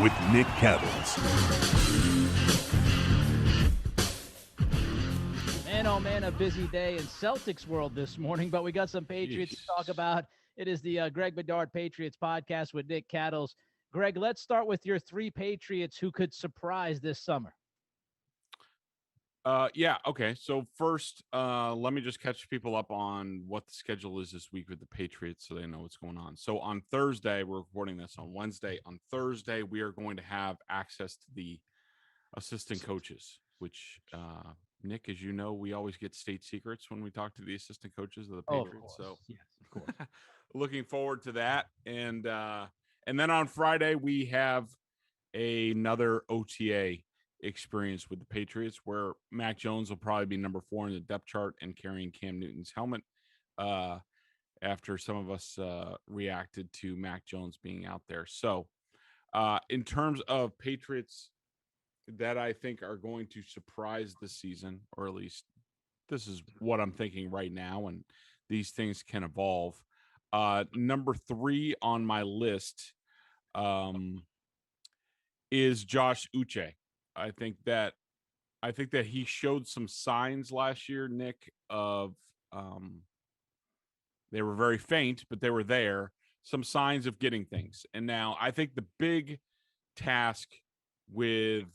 with Nick Cattles. Man, oh man, a busy day in Celtics world this morning, but we got some Patriots to talk about. It is the Greg Bedard Patriots podcast with Nick Cattles. Greg, let's start with your three Patriots who could surprise this summer. Yeah. Okay. So first, let me just catch people up on what the schedule is this week with the Patriots so they know what's going on. So on Thursday, we're recording this on Wednesday. On Thursday, we are going to have access to the assistant coaches, which, Nick, as you know, we always get state secrets when we talk to the assistant coaches of the Patriots. Of course. So Yes, of course. looking forward to that. And then on Friday, we have another OTA experience with the Patriots where Mac Jones will probably be number 4 in the depth chart and carrying Cam Newton's helmet after some of us reacted to Mac Jones being out there. So in terms of Patriots that I think are going to surprise this season, or at least this is what I'm thinking right now, and these things can evolve. Number 3 on my list is Josh Uche. I think that he showed some signs last year, Nick, of they were very faint, but they were there, some signs of getting things. And now I think the big task with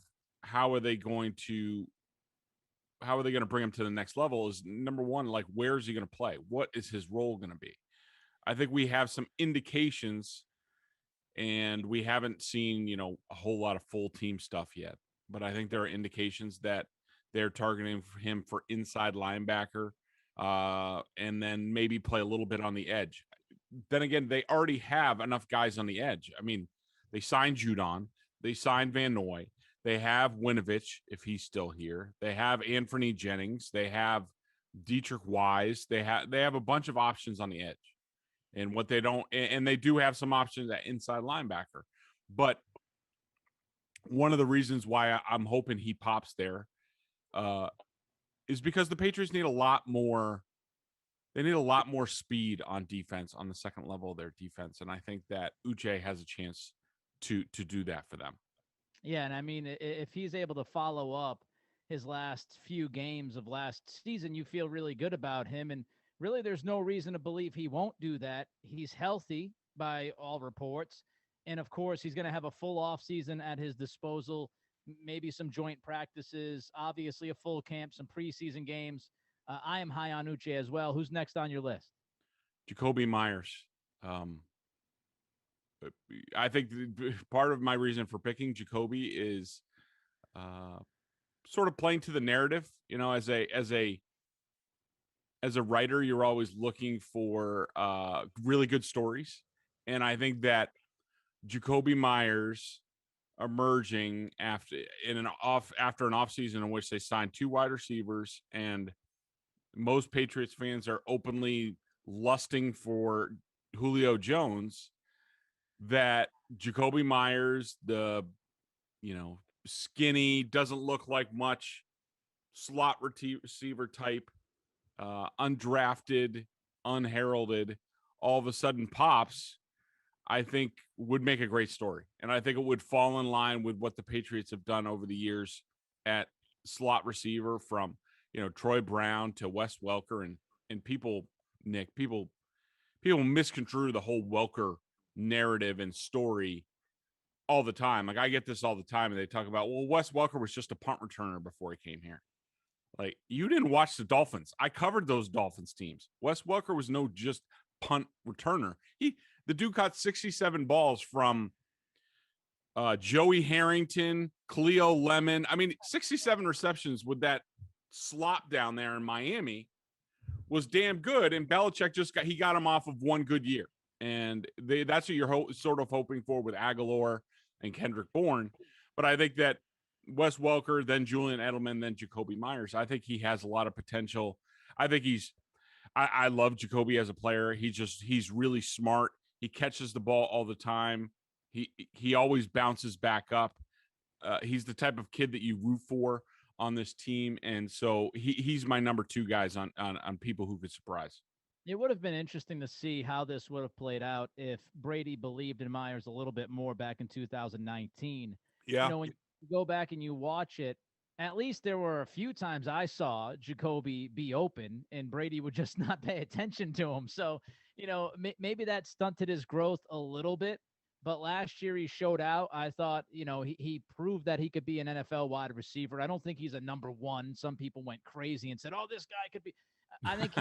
how are they going to bring him to the next level is, number one, like, where is he going to play? What is his role going to be? I think we have some indications, and we haven't seen, a whole lot of full team stuff yet. But I think there are indications that they're targeting him for inside linebacker, and then maybe play a little bit on the edge. Then again, they already have enough guys on the edge. I mean, they signed Judon, they signed Van Noy, they have Winovich if he's still here, they have Anthony Jennings, they have Dietrich Wise, they have a bunch of options on the edge. And what they don't, and they do have some options at inside linebacker, but one of the reasons why I'm hoping he pops there is because the Patriots need a lot more. They need a lot more speed on defense, on the second level of their defense, and I think that Uche has a chance to do that for them. Yeah, and I mean, if he's able to follow up his last few games of last season, you feel really good about him, and really there's no reason to believe he won't do that. He's healthy by all reports. And of course, he's going to have a full offseason at his disposal, maybe some joint practices, obviously a full camp, some preseason games. I am high on Uche as well. Who's next on your list? Jacoby Myers. I think part of my reason for picking Jacoby is sort of playing to the narrative. As a writer, you're always looking for really good stories. And I think that Jacoby Myers emerging after an offseason in which they signed 2 wide receivers, and most Patriots fans are openly lusting for Julio Jones, that Jacoby Myers, the skinny, doesn't look like much, slot receiver type, undrafted, unheralded, all of a sudden pops, I think would make a great story. And I think it would fall in line with what the Patriots have done over the years at slot receiver, from, Troy Brown to Wes Welker, and people, Nick, people misconstrue the whole Welker narrative and story all the time. Like, I get this all the time, and they talk about, well, Wes Welker was just a punt returner before he came here. Like, you didn't watch the Dolphins. I covered those Dolphins teams. Wes Welker was no just punt returner. The dude caught 67 balls from Joey Harrington, Cleo Lemon. I mean, 67 receptions with that slop down there in Miami was damn good. And Belichick got him off of one good year. And that's what you're sort of hoping for with Aguilar and Kendrick Bourne. But I think that Wes Welker, then Julian Edelman, then Jacoby Myers, I think he has a lot of potential. I think I love Jacoby as a player. He's really smart. He catches the ball all the time. He always bounces back up. He's the type of kid that you root for on this team. And so he's my number 2 guys on people who could surprise. It would have been interesting to see how this would have played out if Brady believed in Myers a little bit more back in 2019. Yeah. When you go back and you watch it, at least there were a few times I saw Jacoby be open and Brady would just not pay attention to him. So, maybe that stunted his growth a little bit. But last year he showed out. I thought, he proved that he could be an NFL wide receiver. I don't think he's a number one. Some people went crazy and said, "Oh, this guy could be." I think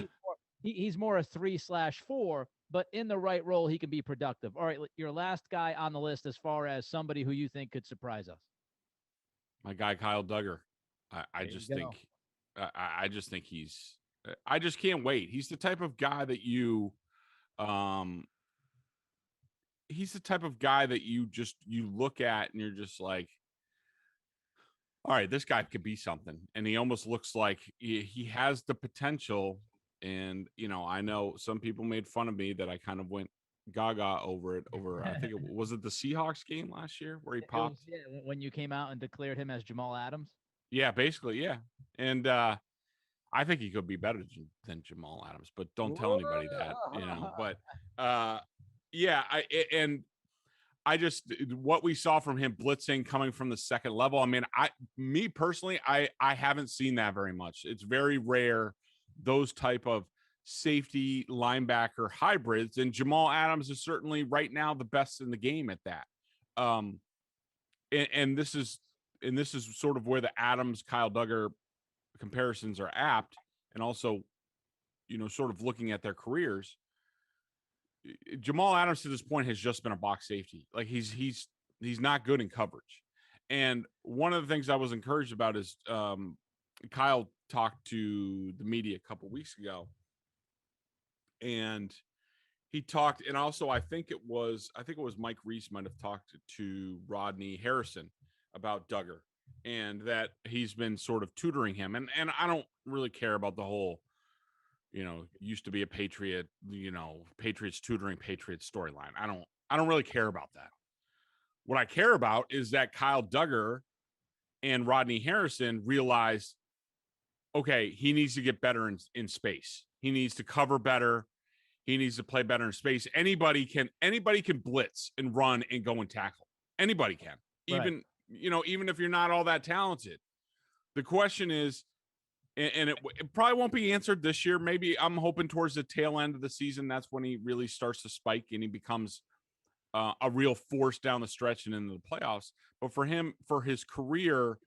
he's more a 3/4, but in the right role, he can be productive. All right, your last guy on the list as far as somebody who you think could surprise us. My guy Kyle Duggar. I There you just go. think I just think I just can't wait. He's the type of guy that um you look at and you're just like, all right, this guy could be something. And he almost looks like he has the potential. And, I know some people made fun of me that I kind of went gaga over it. I think was it the Seahawks game last year where he It was, popped? yeah, when you came out and declared him as Jamal Adams. Yeah, basically. Yeah. And, I think he could be better than Jamal Adams, but don't tell anybody that, but, yeah, and I just what we saw from him blitzing coming from the second level. I mean, me personally, I haven't seen that very much. It's very rare those type of safety linebacker hybrids, and Jamal Adams is certainly right now the best in the game at that. Um, and this is sort of where the Adams Kyle Duggar comparisons are apt, and also sort of looking at their careers. Jamal Adams to this point has just been a box safety. Like he's not good in coverage. And one of the things I was encouraged about is Kyle talked to the media a couple weeks ago, and he talked, and also I think it was Mike Reese might have talked to Rodney Harrison about Duggar, and that he's been sort of tutoring him. And I don't really care about the whole used to be a Patriot, Patriots tutoring Patriots storyline. I don't really care about that. What I care about is that Kyle Duggar and Rodney Harrison realized, okay, he needs to get better in space. He needs to cover better. He needs to play better in space. Anybody can blitz and run and go and tackle. Anybody can. Right. Even if you're not all that talented. The question is, and it probably won't be answered this year. Maybe I'm hoping towards the tail end of the season, that's when he really starts to spike and he becomes a real force down the stretch and into the playoffs. But for him, for his career,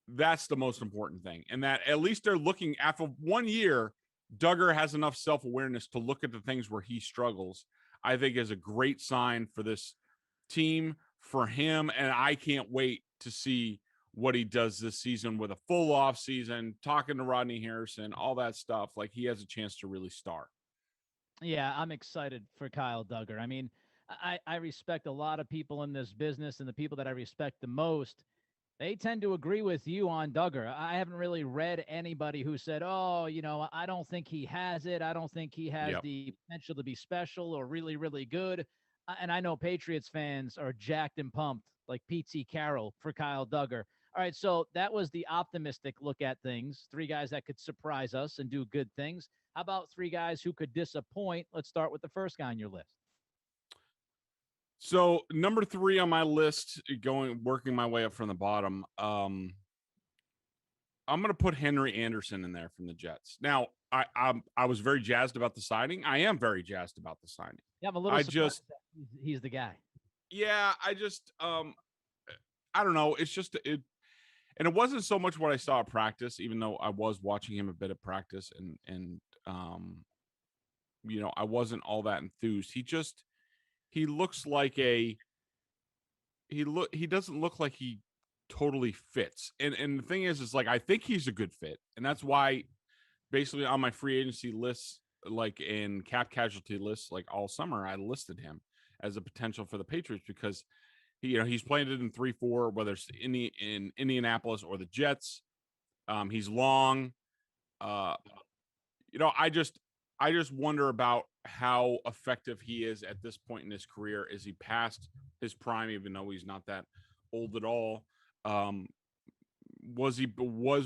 that's the most important thing. And that at least they're looking after 1 year, Duggar has enough self-awareness to look at the things where he struggles. I think is a great sign for this team, for him. And I can't wait to see what he does this season with a full off season, talking to Rodney Harrison, all that stuff. Like he has a chance to really star. Yeah, I'm excited for Kyle Duggar. I mean, I respect a lot of people in this business, and the people that I respect the most, they tend to agree with you on Duggar. I haven't really read anybody who said, "Oh, I don't think he has it. I don't think he has Yep. the potential to be special or really, really good." And I know Patriots fans are jacked and pumped, like Pete Carroll for Kyle Duggar. All right, so that was the optimistic look at things. Three guys that could surprise us and do good things. How about three guys who could disappoint? Let's start with the first guy on your list. So number 3 on my list, working my way up from the bottom. I'm going to put Henry Anderson in there from the Jets. Now, I was very jazzed about the signing. I am very jazzed about the signing. Yeah, I'm a little I surprised just, that he's the guy. yeah, I don't know. It's just and it wasn't so much what I saw at practice, even though I was watching him a bit at practice, and I wasn't all that enthused. He looks like he doesn't look like he totally fits. And the thing is like I think he's a good fit, and that's why basically on my free agency list, like in cap casualty lists, like all summer, I listed him as a potential for the Patriots because he's playing it in 3-4, whether it's in Indianapolis or the Jets. He's long. Uh, I just wonder about how effective he is at this point in his career. Is he past his prime, even though he's not that old at all? Was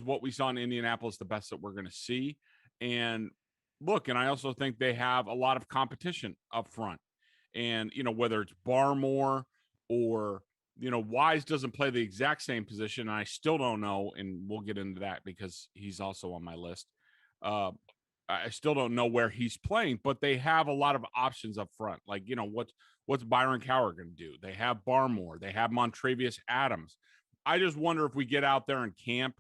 what we saw in Indianapolis the best that we're going to see? And look, and I also think they have a lot of competition up front. And, whether it's Barmore or, Wise doesn't play the exact same position. And I still don't know. And we'll get into that because he's also on my list. Uh, I still don't know where he's playing, but they have a lot of options up front. Like, what's Byron Cowher going to do? They have Barmore. They have Montravius Adams. I just wonder if we get out there in camp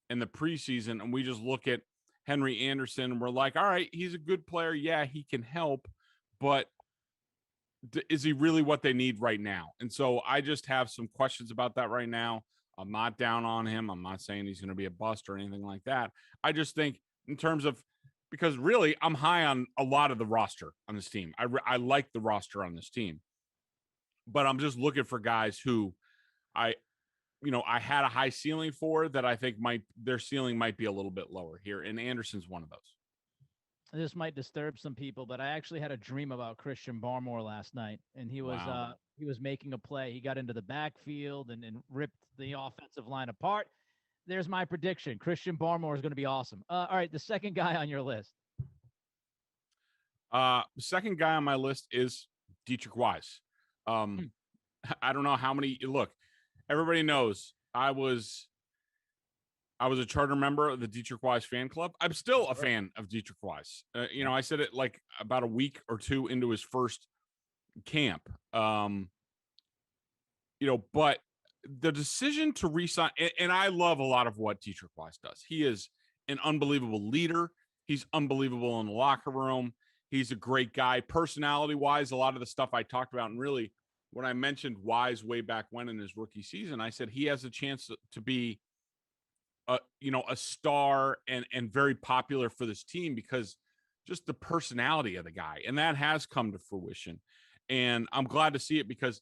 in the preseason and we just look at Henry Anderson and we're like, all right, he's a good player. Yeah, he can help, but is he really what they need right now? And so I just have some questions about that right now. I'm not down on him. I'm not saying he's going to be a bust or anything like that. I just think in terms of, because really I'm high on a lot of the roster on this team. I like the roster on this team, but I'm just looking for guys who I, I had a high ceiling for that I think their ceiling might be a little bit lower here. And Anderson's one of those. This might disturb some people, but I actually had a dream about Christian Barmore last night, and he was making a play. He got into the backfield and ripped the offensive line apart. There's my prediction. Christian Barmore is going to be awesome. All right, the second guy on your list. The second guy on my list is Dietrich Wise. I don't know how many. Look, everybody knows I was a charter member of the Dietrich Wise fan club. I'm still a fan of Dietrich Wise. I said it like about a week or two into his first camp. But the decision to resign, and I love a lot of what Dietrich Wise does. He is an unbelievable leader. He's unbelievable in the locker room. He's a great guy. Personality-wise, a lot of the stuff I talked about, and really when I mentioned Wise way back when in his rookie season, I said he has a chance to be a star and very popular for this team because just the personality of the guy. And that has come to fruition. And I'm glad to see it because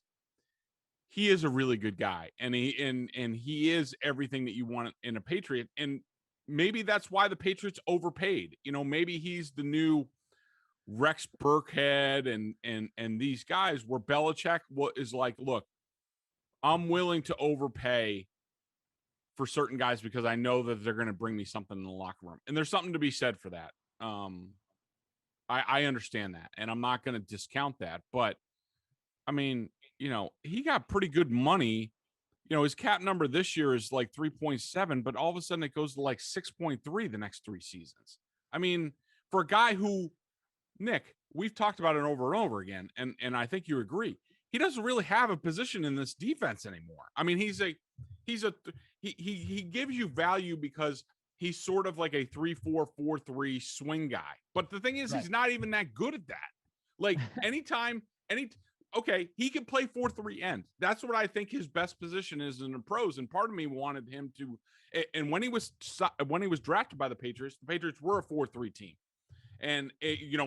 he is a really good guy. And he is everything that you want in a Patriot. And maybe that's why the Patriots overpaid. Maybe he's the new Rex Burkhead and these guys where Belichick is like, look, I'm willing to overpay for certain guys because I know that they're going to bring me something in the locker room. And there's something to be said for that. I understand that, and I'm not going to discount that. But, I mean, he got pretty good money. His cap number this year is like 3.7, but all of a sudden it goes to like 6.3 the next 3 seasons. I mean, for a guy who, Nick, we've talked about it over and over again, and I think you agree, he doesn't really have a position in this defense anymore. I mean, he gives you value because he's sort of like a 3-4-4-3 swing guy. But the thing is, right, he's not even that good at that. Like okay, he can play 4-3 end. That's what I think his best position is in the pros. And part of me wanted him to, and when he was drafted by the Patriots were a 4-3 team. And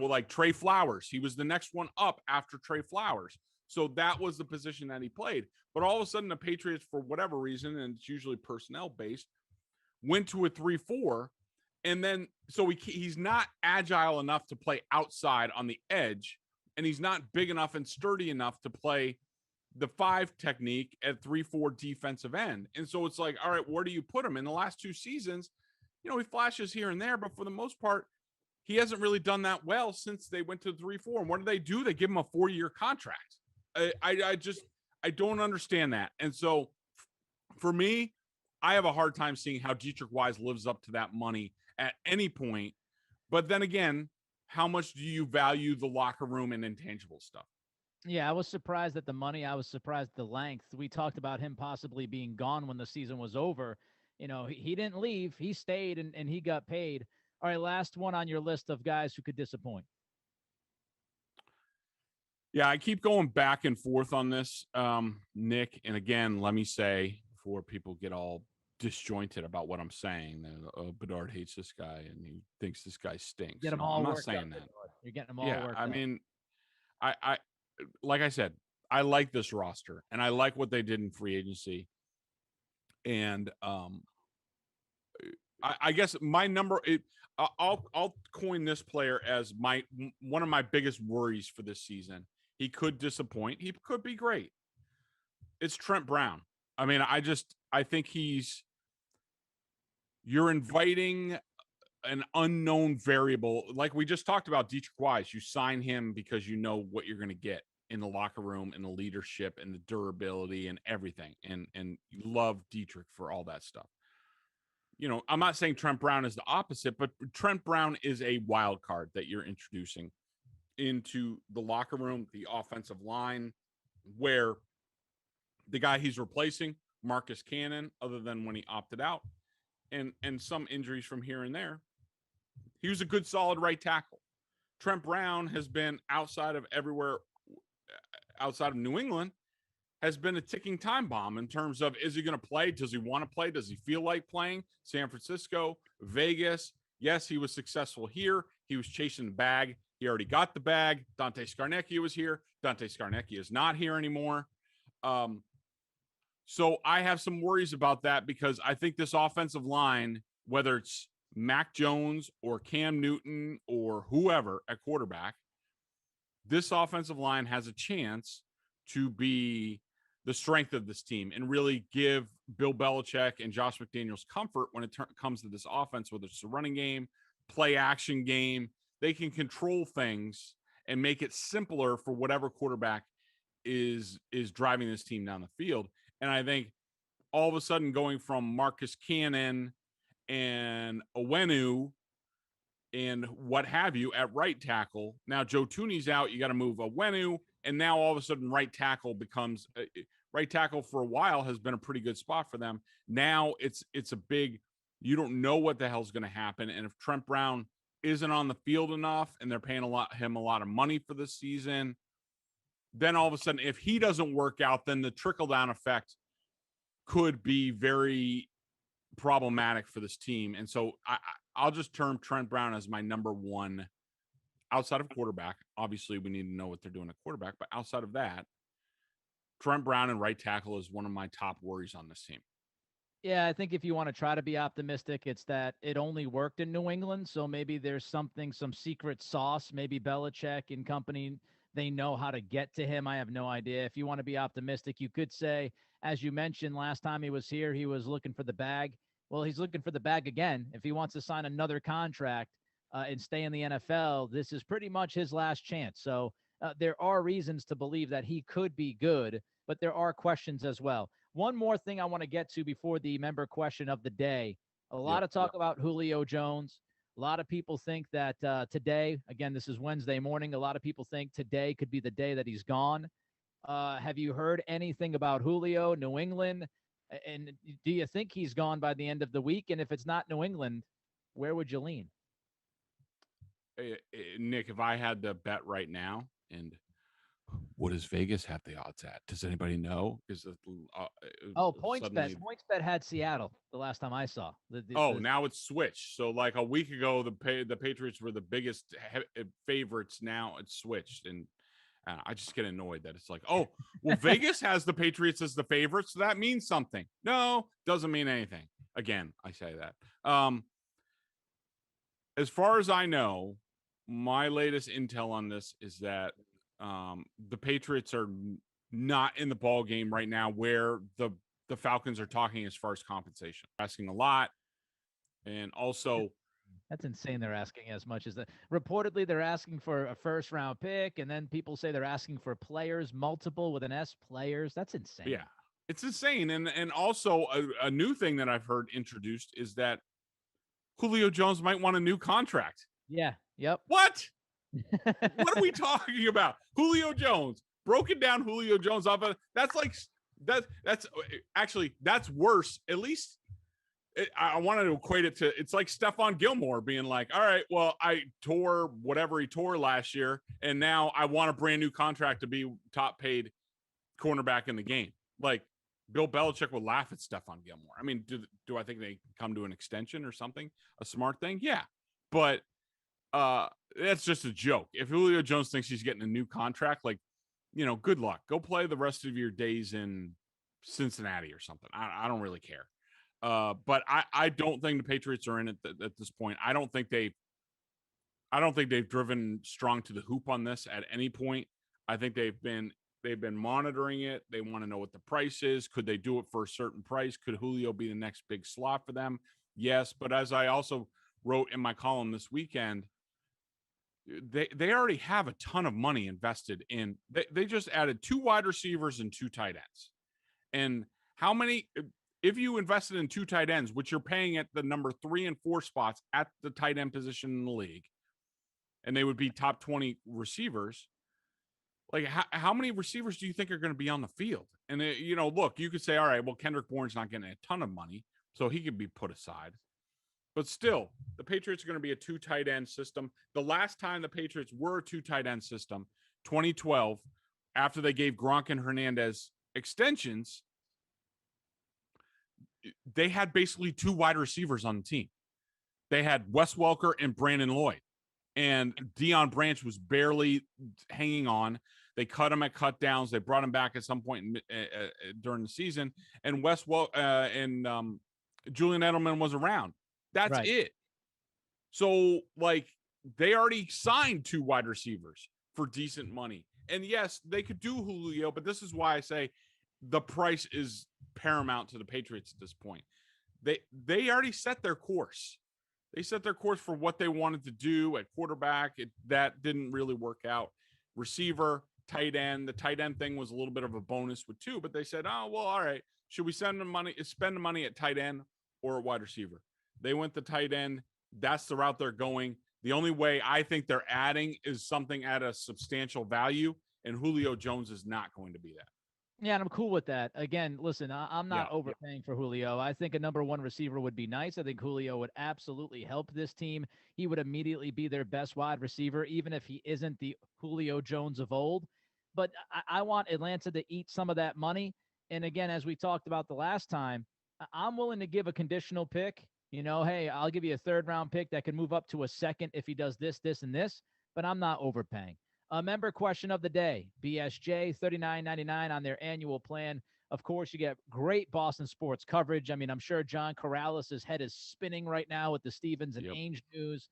like Trey Flowers, he was the next one up after Trey Flowers. So that was the position that he played. But all of a sudden, the Patriots, for whatever reason, and it's usually personnel based, went to a 3-4. And then, so he's not agile enough to play outside on the edge. And he's not big enough and sturdy enough to play the 5 technique at 3-4 defensive end. And so it's like, all right, where do you put him? In the last 2 seasons, he flashes here and there, but for the most part, he hasn't really done that well since they went to 3-4. And what do? They give him a 4-year contract. I don't understand that. And so for me, I have a hard time seeing how Dietrich Wise lives up to that money at any point. But then again, how much do you value the locker room and intangible stuff? Yeah, I was surprised at the money. I was surprised at the length. We talked about him possibly being gone when the season was over. He didn't leave. He stayed and he got paid. All right, last one on your list of guys who could disappoint. Yeah, I keep going back and forth on this, Nick. And again, let me say, before people get all disjointed about what I'm saying, Bedard hates this guy and he thinks this guy stinks. Get him all I'm not worked saying up, that. Bedard. You're getting them all worked up. I mean, I like I said, I like this roster and I like what they did in free agency. And I guess my number, I'll coin this player as one of my biggest worries for this season. He could disappoint. He could be great. It's Trent Brown. I mean, I think you're inviting an unknown variable. Like we just talked about Dietrich Wise, you sign him because you know what you're going to get in the locker room and the leadership and the durability and everything. And you love Dietrich for all that stuff. I'm not saying Trent Brown is the opposite, but Trent Brown is a wild card that you're introducing into the locker room, the offensive line, where the guy he's replacing, Marcus Cannon, other than when he opted out, and some injuries from here and there, he was a good, solid right tackle. Trent Brown has been outside of everywhere, outside of New England, has been a ticking time bomb in terms of, is he going to play? Does he want to play? Does he feel like playing? San Francisco, Vegas. Yes, he was successful here. He was chasing the bag. He already got the bag. Dante Scarnecchia was here. Dante Scarnecchia is not here anymore. So I have some worries about that because I think this offensive line, whether it's Mac Jones or Cam Newton or whoever at quarterback, this offensive line has a chance to be the strength of this team and really give Bill Belichick and Josh McDaniels comfort when it comes to this offense, whether it's a running game, play action game. They can control things and make it simpler for whatever quarterback is driving this team down the field. And I think all of a sudden going from Marcus Cannon and Owenu and what have you at right tackle. Now Joe Tooney's out. You got to move Owenu. And now all of a sudden right tackle becomes right tackle for a while has been a pretty good spot for them. Now it's a big, you don't know what the hell's going to happen. And if Trent Brown isn't on the field enough and they're paying him a lot of money for this season, then all of a sudden, if he doesn't work out, then the trickle down effect could be very problematic for this team. And so I'll just term Trent Brown as my number one outside of quarterback. Obviously, we need to know what they're doing at quarterback, but outside of that, Trent Brown and right tackle is one of my top worries on this team. Yeah, I think if you want to try to be optimistic, it's that it only worked in New England. So maybe there's some secret sauce. Maybe Belichick and company, they know how to get to him. I have no idea. If you want to be optimistic, you could say, as you mentioned, last time he was here, he was looking for the bag. Well, he's looking for the bag again. If he wants to sign another contract and stay in the NFL, this is pretty much his last chance. So there are reasons to believe that he could be good, but there are questions as well. One more thing I want to get to before the member question of the day. A lot of talk about Julio Jones. A lot of people think that today, again, this is Wednesday morning, a lot of people think today could be the day that he's gone. Have you heard anything about Julio, New England? And do you think he's gone by the end of the week? And if it's not New England, where would you lean? Nick, if I had to bet right now, and what does Vegas have the odds at? Does anybody know? Is PointsBet. PointsBet had Seattle the last time I saw. Now it's switched. So like a week ago, the Patriots were the biggest favorites. Now it's switched, and I just get annoyed that it's like, oh, well, Vegas has the Patriots as the favorites, so that means something. No, doesn't mean anything. Again, I say that. As far as I know, my latest intel on this is that the Patriots are not in the ball game right now where the Falcons are talking as far as compensation. Asking a lot. And also, that's insane. They're asking as much as that. Reportedly, they're asking for a first round pick. And then people say they're asking for players, multiple with an S, players. That's insane. Yeah, it's insane. And also a new thing that I've heard introduced is that Julio Jones might want a new contract. Yeah. Yep. What? What are we talking about? Julio Jones, broken down Julio Jones off of that's like that's actually that's worse. At least I wanted to equate it to, it's like Stephon Gilmore being like, all right, well, I tore whatever he tore last year, and now I want a brand new contract to be top paid cornerback in the game. Like Bill Belichick would laugh at Stephon Gilmore. I mean, do I think they come to an extension or something? A smart thing? Yeah. But that's just a joke. If Julio Jones thinks he's getting a new contract, like, good luck. Go play the rest of your days in Cincinnati or something. I don't really care. But I don't think the Patriots are in it at this point. I don't think they've driven strong to the hoop on this at any point. I think they've been monitoring it. They want to know what the price is. Could they do it for a certain price? Could Julio be the next big slot for them? Yes. But as I also wrote in my column this weekend, they already have a ton of money invested in. They just added 2 wide receivers and 2 tight ends. And how many? If you invested in 2 tight ends, which you're paying at the number 3 and 4 spots at the tight end position in the league, and they would be top 20 receivers. Like, how many receivers do you think are going to be on the field? And, look, you could say, all right, well, Kendrick Bourne's not getting a ton of money, so he could be put aside. But still, the Patriots are going to be a 2 tight end system. The last time the Patriots were a 2 tight end system, 2012, after they gave Gronk and Hernandez extensions, they had basically 2 wide receivers on the team. They had Wes Welker and Brandon Lloyd. And Deion Branch was barely hanging on. They cut him at cut downs. They brought him back at some point during the season. And Julian Edelman was around. That's right. It. So, they already signed 2 wide receivers for decent money. And yes, they could do Julio, but this is why I say the price is paramount to the Patriots at this point. They already set their course. They set their course for what they wanted to do at quarterback. That didn't really work out. Receiver, tight end. The tight end thing was a little bit of a bonus with 2, but they said, oh, well, all right. Should we spend the money at tight end or at wide receiver? They went the tight end. That's the route they're going. The only way I think they're adding is something at a substantial value, and Julio Jones is not going to be that. Yeah, and I'm cool with that. Again, listen, I'm not overpaying for Julio. I think a number 1 receiver would be nice. I think Julio would absolutely help this team. He would immediately be their best wide receiver, even if he isn't the Julio Jones of old. But I want Atlanta to eat some of that money. And again, as we talked about the last time, I'm willing to give a conditional pick. Hey, I'll give you a 3rd-round pick that can move up to a 2nd if he does this, this, and this. But I'm not overpaying. A member question of the day, BSJ, $39.99 on their annual plan. Of course, you get great Boston sports coverage. I mean, I'm sure John Corrales' head is spinning right now with the Stevens and Ainge news.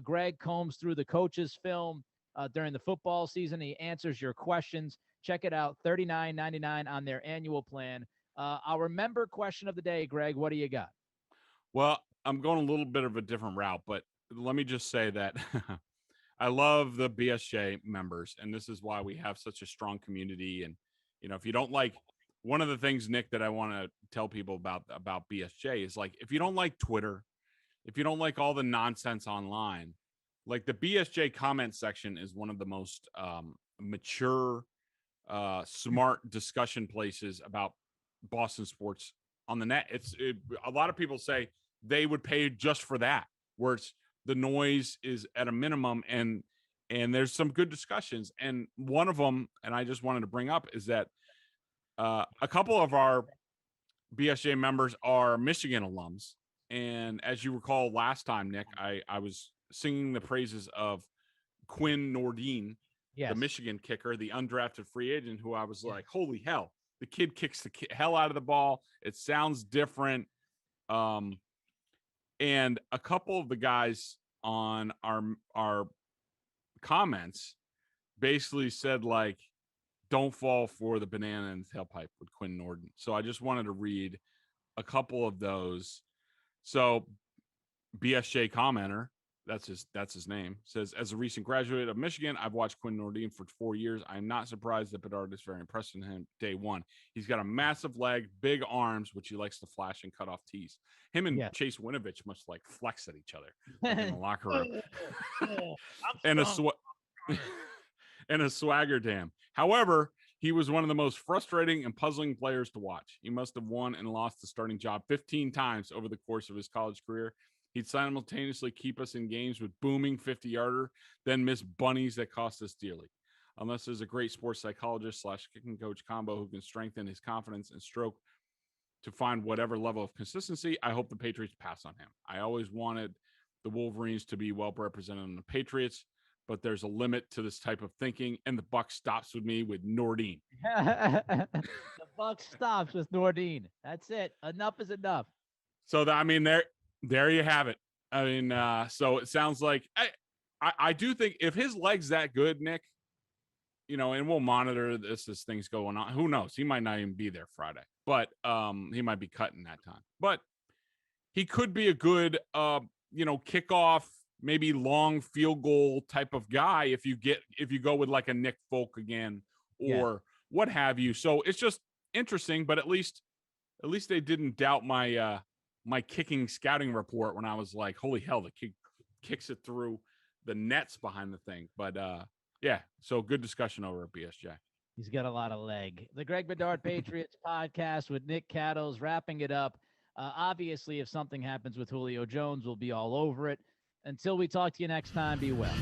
Greg combs through the coaches' film during the football season. He answers your questions. Check it out, $39.99 on their annual plan. Our member question of the day, Greg, what do you got? Well, I'm going a little bit of a different route, but let me just say that I love the BSJ members, and this is why we have such a strong community. And, if you don't like one of the things, Nick, that I want to tell people about BSJ is, if you don't like Twitter, if you don't like all the nonsense online, the BSJ comment section is one of the most mature, smart discussion places about Boston sports on the net. A lot of people say they would pay just for that, where the noise is at a minimum, and there's some good discussions. And one of them, and I just wanted to bring up, is that a couple of our BSJ members are Michigan alums. And as you recall last time, Nick, I was singing the praises of Quinn Nordin, the Michigan kicker, the undrafted free agent, who I was like, holy hell, the kid kicks the hell out of the ball. It sounds different. And a couple of the guys on our comments basically said, don't fall for the banana in the tailpipe with Quinn Nordin. So I just wanted to read a couple of those. So BSJ commenter, that's his name, says, as a recent graduate of Michigan, I've watched Quinn Nordin for 4 years. I'm not surprised that Bedard is very impressed in him day one. He's got a massive leg, big arms, which he likes to flash and cut off tees. Him and Chase Winovich must flex at each other in the locker room. and a swagger dam. However, he was one of the most frustrating and puzzling players to watch. He must have won and lost the starting job 15 times over the course of his college career. He'd simultaneously keep us in games with booming 50-yarder, then miss bunnies that cost us dearly. Unless there's a great sports psychologist / kicking coach combo who can strengthen his confidence and stroke to find whatever level of consistency, I hope the Patriots pass on him. I always wanted the Wolverines to be well represented on the Patriots, but there's a limit to this type of thinking, and the buck stops with me with Nordin. The buck stops with Nordin. That's it. Enough is enough. So, there you have it. I mean, so it sounds like I do think if his leg's that good, Nick, and we'll monitor this as things go on. Who knows? He might not even be there Friday, but he might be cutting that time. But he could be a good kickoff, maybe long field goal type of guy if you go with like a Nick Folk again or what have you. So it's just interesting, but at least they didn't doubt my my kicking scouting report when I was like, holy hell, the kid kicks it through the nets behind the thing. But yeah, so good discussion over at BSJ. He's got a lot of leg. The Greg Bedard Patriots podcast with Nick Cattles wrapping it up. Obviously, if something happens with Julio Jones, we'll be all over it. Until we talk to you next time, be well.